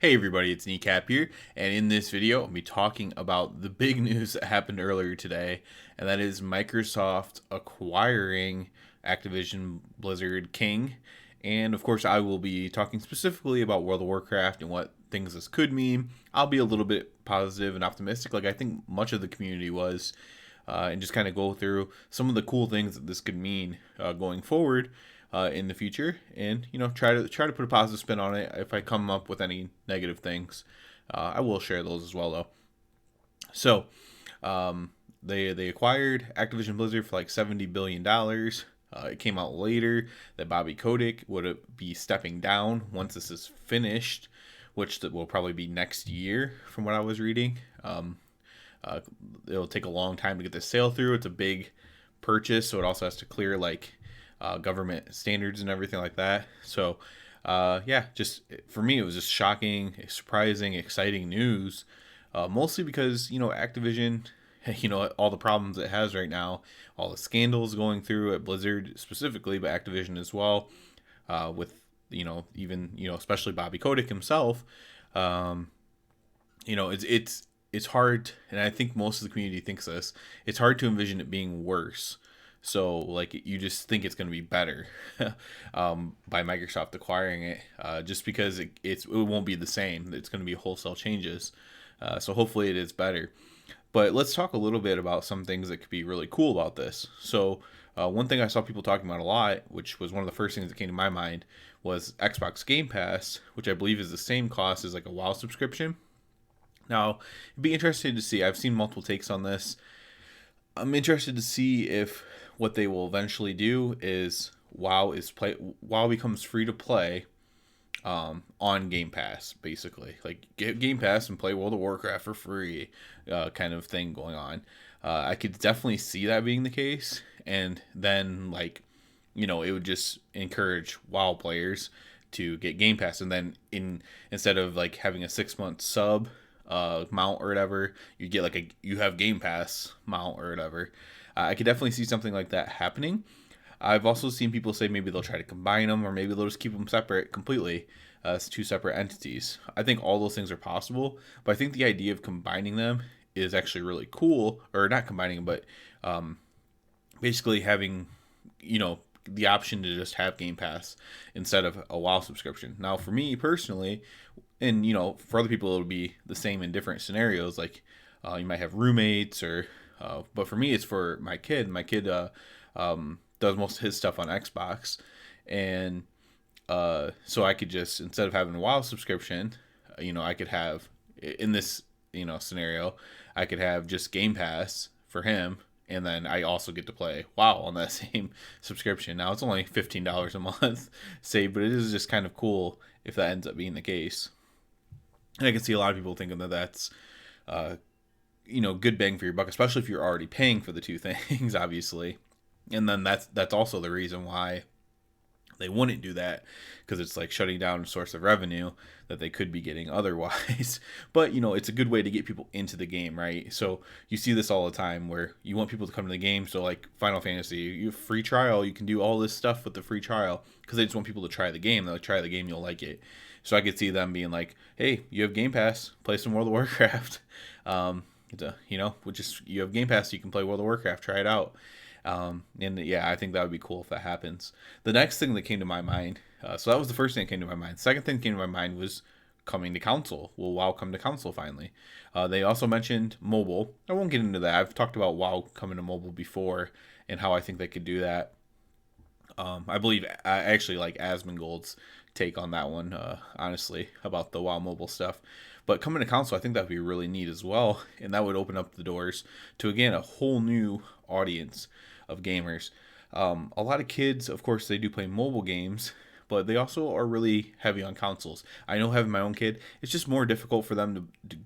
Hey everybody, it's Kneecap here, and in this video I'll be talking about the big news that happened earlier today, and that is Microsoft acquiring Activision Blizzard King. And of course I will be talking specifically about World of Warcraft and what things this could mean. I'll be a little bit positive and optimistic like I think much of the community was, and just kind of go through some of the cool things that this could mean going forward in the future, and try to put a positive spin on it. If I come up with any negative things, I will share those as well though. So they acquired Activision Blizzard for like $70 billion. It came out later that Bobby Kotick would be stepping down once this is finished, which will probably be next year from what I was reading. It'll take a long time to get this sale through. It's a big purchase, so it also has to clear like government standards and everything like that. So yeah, just for me, it was just shocking, surprising, exciting news. Mostly because Activision, all the problems it has right now, all the scandals going through at Blizzard specifically, but Activision as well, with even especially Bobby Kotick himself. It's hard, and I think most of the community thinks this. It's hard to envision it being worse. So like you just think it's going to be better by Microsoft acquiring it, just because it won't be the same. It's going to be wholesale changes. So hopefully it is better. But let's talk a little bit about some things that could be really cool about this. So one thing I saw people talking about a lot, which was one of the first things that came to my mind, was Xbox Game Pass, which I believe is the same cost as like a WoW subscription. Now, it'd be interesting to see. I've seen multiple takes on this. I'm interested to see if what they will eventually do is WoW becomes free to play on Game Pass, basically. Like get Game Pass and play World of Warcraft for free, kind of thing going on. I could definitely see that being the case, and then it would just encourage WoW players to get Game Pass, and then instead of like having a 6 month sub mount or whatever, you have Game Pass mount or whatever. I could definitely see something like that happening. I've also seen people say maybe they'll try to combine them, or maybe they'll just keep them separate completely, as two separate entities. I think all those things are possible, but I think the idea of combining them is actually really cool, or not combining them, but basically having the option to just have Game Pass instead of a WoW subscription. Now, for me personally, and for other people, it'll be the same in different scenarios. Like you might have roommates, or but for me, it's for my kid. My kid does most of his stuff on Xbox, and so I could just, instead of having a WoW subscription, I could have, in this scenario, I could have just Game Pass for him, and then I also get to play WoW on that same subscription. Now it's only $15 a month saved, but it is just kind of cool if that ends up being the case. And I can see a lot of people thinking that that's good bang for your buck, especially if you're already paying for the two things, obviously. And then that's also the reason why they wouldn't do that, because it's like shutting down a source of revenue that they could be getting otherwise. But it's a good way to get people into the game, right? So you see this all the time where you want people to come to the game. So like Final Fantasy, you have free trial, you can do all this stuff with the free trial because they just want people to try the game. They'll try the game, you'll like it. So I could see them being like, hey, you have Game Pass, play some World of Warcraft. You have Game Pass, so you can play World of Warcraft, try it out. And yeah, I think that would be cool if that happens. The next thing that came to my mind, so that was the first thing that came to my mind. Second thing that came to my mind was coming to console. Will WoW come to console finally? They also mentioned mobile. I won't get into that. I've talked about WoW coming to mobile before and how I think they could do that. I believe I actually like Asmongold's take on that one, honestly, about the WoW mobile stuff. But coming to console, I think that would be really neat as well, and that would open up the doors to, again, a whole new audience of gamers. A lot of kids, of course, they do play mobile games, but they also are really heavy on consoles. I know, having my own kid, it's just more difficult for them to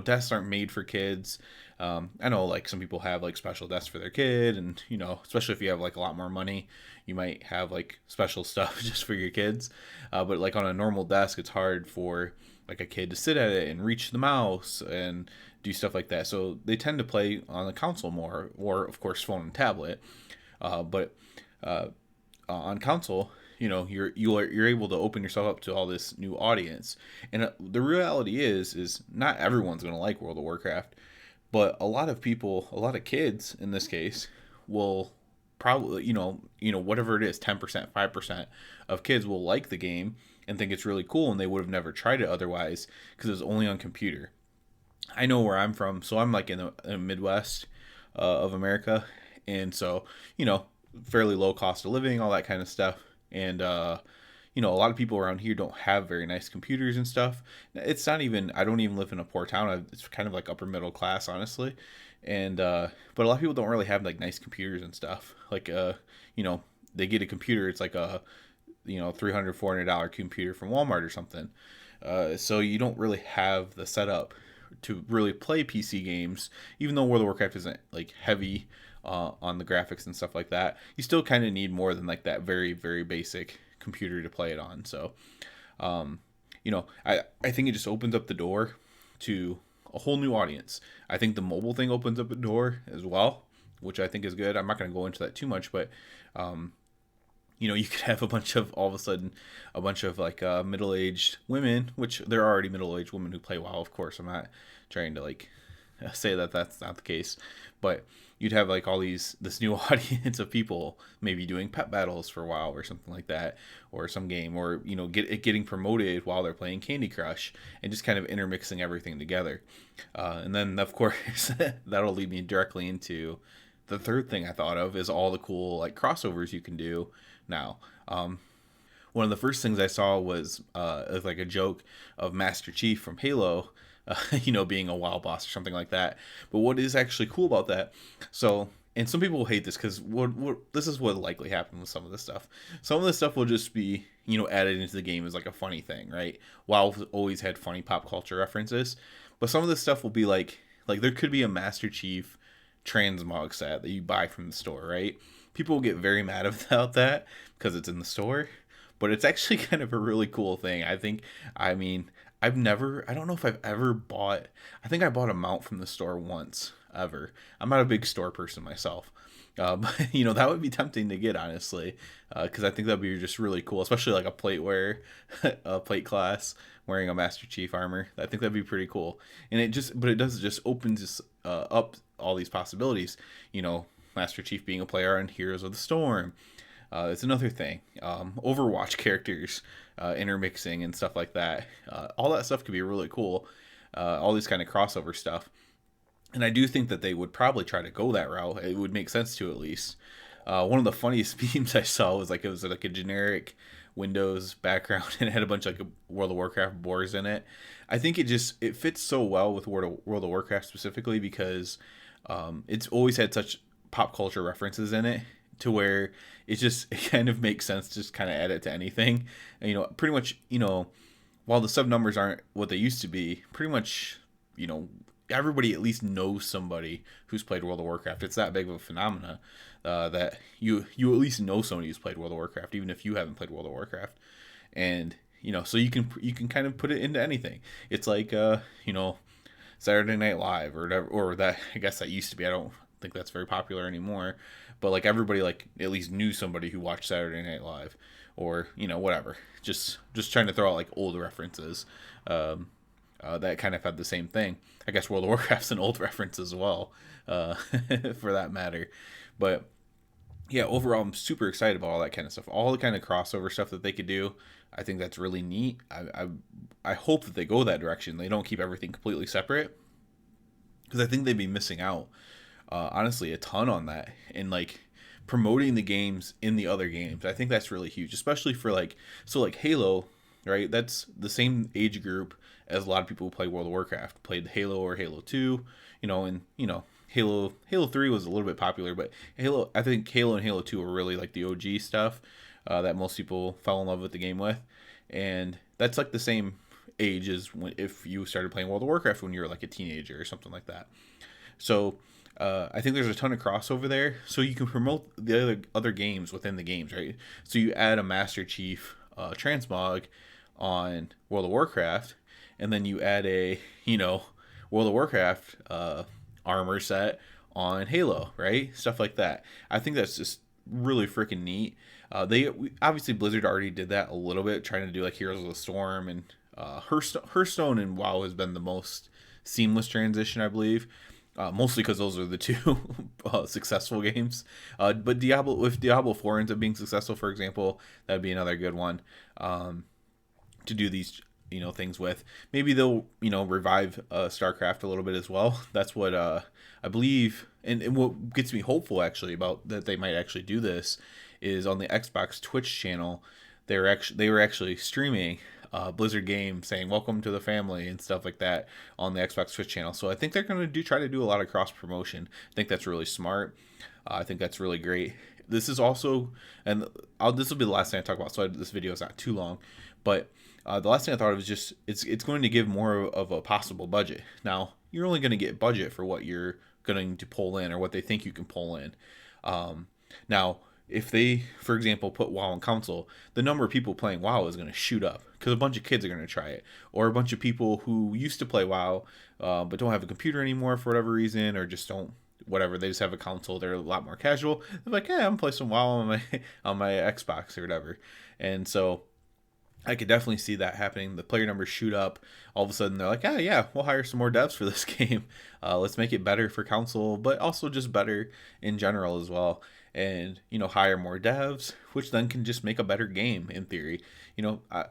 desks aren't made for kids. I know, like, some people have like special desks for their kid, and especially if you have like a lot more money, you might have like special stuff just for your kids. But like on a normal desk, it's hard for like a kid to sit at it and reach the mouse and do stuff like that. So they tend to play on the console more, or of course phone and tablet. But on console, you're able to open yourself up to all this new audience. And the reality is not everyone's going to like World of Warcraft, but a lot of people, a lot of kids in this case, will probably, whatever it is, 10%, 5% of kids will like the game and think it's really cool, and they would have never tried it otherwise because it's only on computer. I know where I'm from, so I'm like in the Midwest of America, and so, fairly low cost of living, all that kind of stuff. And a lot of people around here don't have very nice computers and stuff. It's not even, I don't even live in a poor town. It's kind of like upper middle class, honestly. And but a lot of people don't really have like nice computers and stuff. Like they get a computer, it's like a $300, $400 computer from Walmart or something. So you don't really have the setup to really play PC games, even though World of Warcraft isn't like heavy on the graphics and stuff like that. You still kind of need more than like that very, very basic computer to play it on. So, I think it just opens up the door to a whole new audience. I think the mobile thing opens up the door as well, which I think is good. I'm not going to go into that too much, but you could have all of a sudden a bunch of like middle-aged women, which there are already middle-aged women who play WoW, of course. I'm not trying to like say that that's not the case, but you'd have like this new audience of people maybe doing pet battles for WoW or something like that, or some game, or getting promoted while they're playing Candy Crush, and just kind of intermixing everything together. And then of course that'll lead me directly into the third thing I thought of, is all the cool like crossovers you can do now. One of the first things I saw was like a joke of Master Chief from Halo, being a WoW boss or something like that. But what is actually cool about that? So, and some people will hate this because this is what likely happened with some of this stuff. Some of this stuff will just be, added into the game as like a funny thing, right? WoW's always had funny pop culture references, but some of this stuff will be like there could be a Master Chief transmog set that you buy from the store, right? People will get very mad about that because it's in the store, but it's actually kind of a really cool thing. I don't know if I've ever bought, I think I bought a mount from the store once, ever. I'm not a big store person myself. But, that would be tempting to get, honestly, because I think that'd be just really cool, especially like a plate class wearing a Master Chief armor. I think that'd be pretty cool. And it does just opens up all these possibilities. Master Chief being a player on Heroes of the Storm. It's another thing. Overwatch characters intermixing and stuff like that. All that stuff could be really cool. All these kind of crossover stuff. And I do think that they would probably try to go that route. It would make sense to, at least. One of the funniest memes I saw was it was like a generic Windows background and it had a bunch of like World of Warcraft boars in it. I think it fits so well with World of Warcraft specifically because it's always had such pop culture references in it, to where it kind of makes sense to just kind of add it to anything. And, pretty much, while the sub numbers aren't what they used to be, pretty much, everybody at least knows somebody who's played World of Warcraft. It's that big of a phenomena that you at least know somebody who's played World of Warcraft, even if you haven't played World of Warcraft. And so you can kind of put it into anything. It's like Saturday Night Live or whatever, or that, I guess that used to be. I don't think that's very popular anymore, but like everybody like at least knew somebody who watched Saturday Night Live, or whatever. Just trying to throw out like old references. That kind of had the same thing. I guess World of Warcraft's an old reference as well, for that matter. But yeah, overall, I'm super excited about all that kind of stuff. All the kind of crossover stuff that they could do. I think that's really neat. I hope that they go that direction. They don't keep everything completely separate, because I think they'd be missing out, honestly, a ton on that. And like promoting the games in the other games, I think that's really huge, especially for like Halo, right? That's the same age group as a lot of people who play World of Warcraft, played Halo or Halo 2, and Halo 3 was a little bit popular, but I think Halo and Halo 2 were really like the OG stuff that most people fell in love with the game with. And that's like the same age as if you started playing World of Warcraft when you were like a teenager or something like that. So I think there's a ton of crossover there, so you can promote the other games within the games, right? So you add a Master Chief transmog on World of Warcraft, and then you add a World of Warcraft armor set on Halo, right? Stuff like that. I think that's just really freaking neat. Obviously Blizzard already did that a little bit, trying to do like Heroes of the Storm and Hearthstone and WoW has been the most seamless transition, I believe. Mostly because those are the two successful games. But if Diablo 4 ends up being successful, for example, that'd be another good one to do these things with. Maybe they'll revive StarCraft a little bit as well. That's what I believe, and what gets me hopeful actually about that they might actually do this is on the Xbox Twitch channel. They were actually streaming Blizzard game saying "Welcome to the family" and stuff like that on the Xbox Twitch channel. So I think they're going to try to do a lot of cross promotion. I think that's really smart. I think that's really great. This is also, and this will be the last thing I talk about. So this video is not too long, but the last thing I thought of is just it's going to give more of a possible budget. Now you're only going to get budget for what you're going to pull in or what they think you can pull in. Now, if they, for example, put WoW on console, the number of people playing WoW is going to shoot up because a bunch of kids are going to try it, or a bunch of people who used to play WoW but don't have a computer anymore for whatever reason, or just don't. Whatever, they just have a console. They're a lot more casual. They're like, yeah, I'm gonna play some WoW on my Xbox or whatever. And so I could definitely see that happening. The player numbers shoot up. All of a sudden, they're like, yeah, we'll hire some more devs for this game. Let's make it better for console, but also just better in general as well. And hire more devs, which then can just make a better game in theory.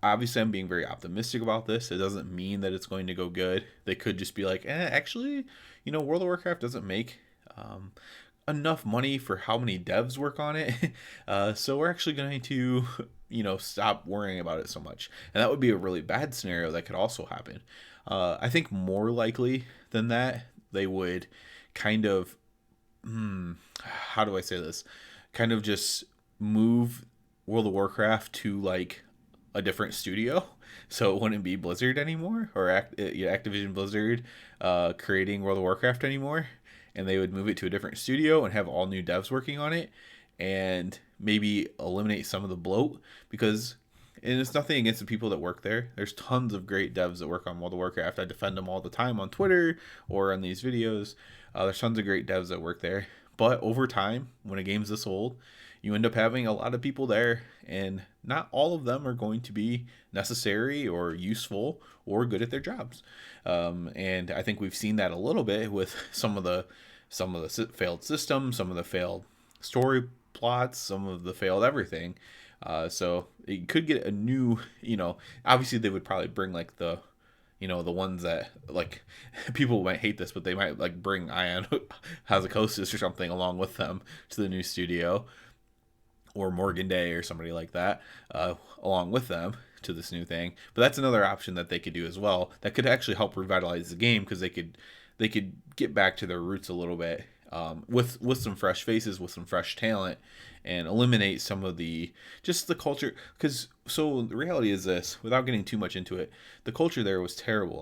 Obviously, I'm being very optimistic about this. It doesn't mean that it's going to go good. They could just be like, actually, World of Warcraft doesn't make enough money for how many devs work on it. So we're actually going to, stop worrying about it so much. And that would be a really bad scenario that could also happen. I think more likely than that, they would kind of, how do I say this? Kind of just move World of Warcraft to like a different studio. So it wouldn't be Blizzard anymore, or Activision Blizzard creating World of Warcraft anymore. And they would move it to a different studio and have all new devs working on it, and maybe eliminate some of the bloat, because, and it's nothing against the people that work there. There's tons of great devs that work on World of Warcraft. I defend them all the time on Twitter or on these videos. There's tons of great devs that work there. But over time, when a game's this old, you end up having a lot of people there, and not all of them are going to be necessary or useful or good at their jobs. And I think we've seen that a little bit with some of the failed systems, some of the failed story plots, some of the failed everything. So it could get a new, obviously they would probably bring like the ones that, like, people might hate this, but they might like bring Ion Hazukosis or something along with them to the new studio, or Morgan Day or somebody like that along with them to this new thing. But that's another option that they could do as well. That could actually help revitalize the game, because they could get back to their roots a little bit with some fresh faces, with some fresh talent, and eliminate some of the culture. Because so the reality is this, without getting too much into it, the culture there was terrible.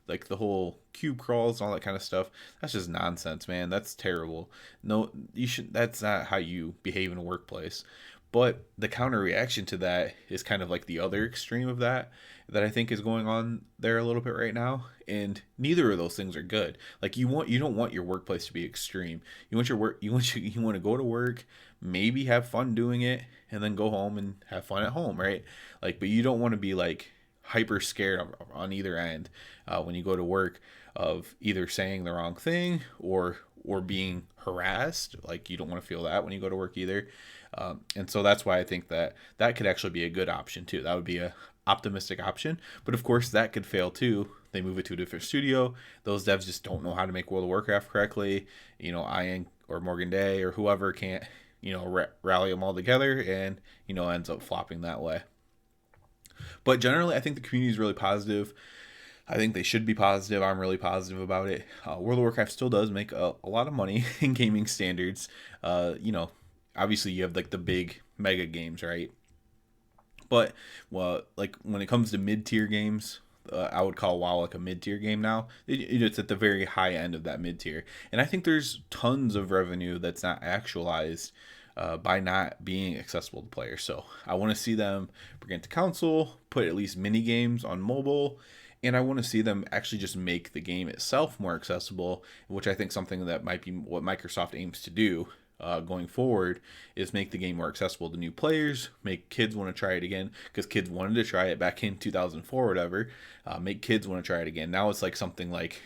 Like the whole cube crawls and all that kind of stuff. That's just nonsense, man. That's terrible. No, you should. That's not how you behave in a workplace. But the counter reaction to that is kind of like the other extreme of that I think is going on there a little bit right now. And neither of those things are good. Like you don't want your workplace to be extreme. You want you want to go to work, maybe have fun doing it, and then go home and have fun at home, right? Like, but you don't want to be like hyper scared on either end when you go to work, of either saying the wrong thing or being harassed. Like, you don't want to feel that when you go to work either. And so that's why I think that could actually be a good option too. That would be a optimistic option. But of course that could fail too. They move it to a different studio. Those devs just don't know how to make World of Warcraft correctly. Ian or Morgan Day or whoever can't rally them all together, and ends up flopping that way. But generally, I think the community is really positive. I think they should be positive. I'm really positive about it. World of Warcraft still does make a lot of money in gaming standards. Obviously you have like the big mega games, right? But like when it comes to mid-tier games, I would call WoW like a mid-tier game now. It's at the very high end of that mid-tier. And I think there's tons of revenue that's not actualized by not being accessible to players. So I want to see them bring it to console, put at least mini games on mobile, and I want to see them actually just make the game itself more accessible, which I think something that might be what Microsoft aims to do going forward is make the game more accessible to new players, make kids want to try it again because kids wanted to try it back in 2004 or whatever. Make kids want to try it again. Now it's like something like,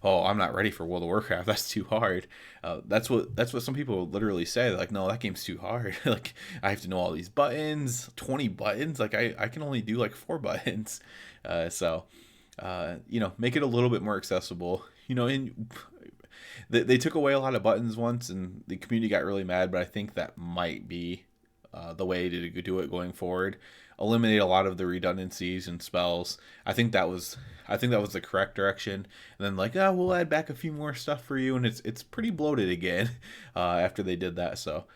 oh, I'm not ready for World of Warcraft. That's too hard. That's what some people literally say. They're like, no, that game's too hard. Like, I have to know all these buttons, 20 buttons. Like, I can only do like 4 buttons. Make it a little bit more accessible. And they took away a lot of buttons once, and the community got really mad. But I think that might be the way to do it going forward. Eliminate a lot of the redundancies and spells. I think that was the correct direction. And then we'll add back a few more stuff for you, and it's pretty bloated again after they did that. So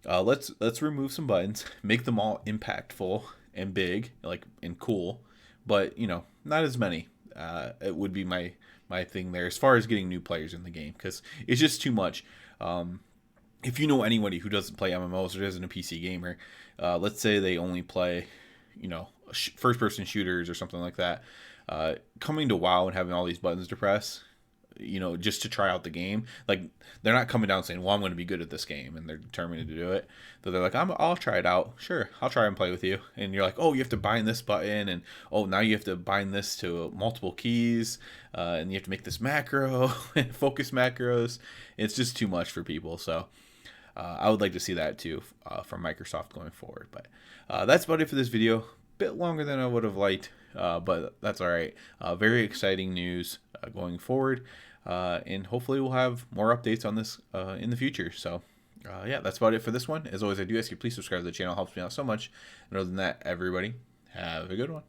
let's remove some buttons, make them all impactful and big, and cool, but not as many. It would be my thing there as far as getting new players in the game, because it's just too much. If you know anybody who doesn't play MMOs or isn't a PC gamer, let's say they only play, first-person shooters or something like that, coming to WoW and having all these buttons to press, just to try out the game, they're not coming down saying, well, I'm going to be good at this game, and they're determined to do it. But they're like, I'll try it out. Sure, I'll try and play with you. And you're like, oh, you have to bind this button, and oh, now you have to bind this to multiple keys, and you have to make this macro and focus macros. It's just too much for people. So I would like to see that too from Microsoft going forward. But that's about it for this video. Bit longer than I would have liked, but that's all right. Very exciting news going forward, and hopefully we'll have more updates on this in the future. So yeah, that's about it for this one. As always, I do ask you please subscribe to the channel. It helps me out so much. And other than that, everybody have a good one.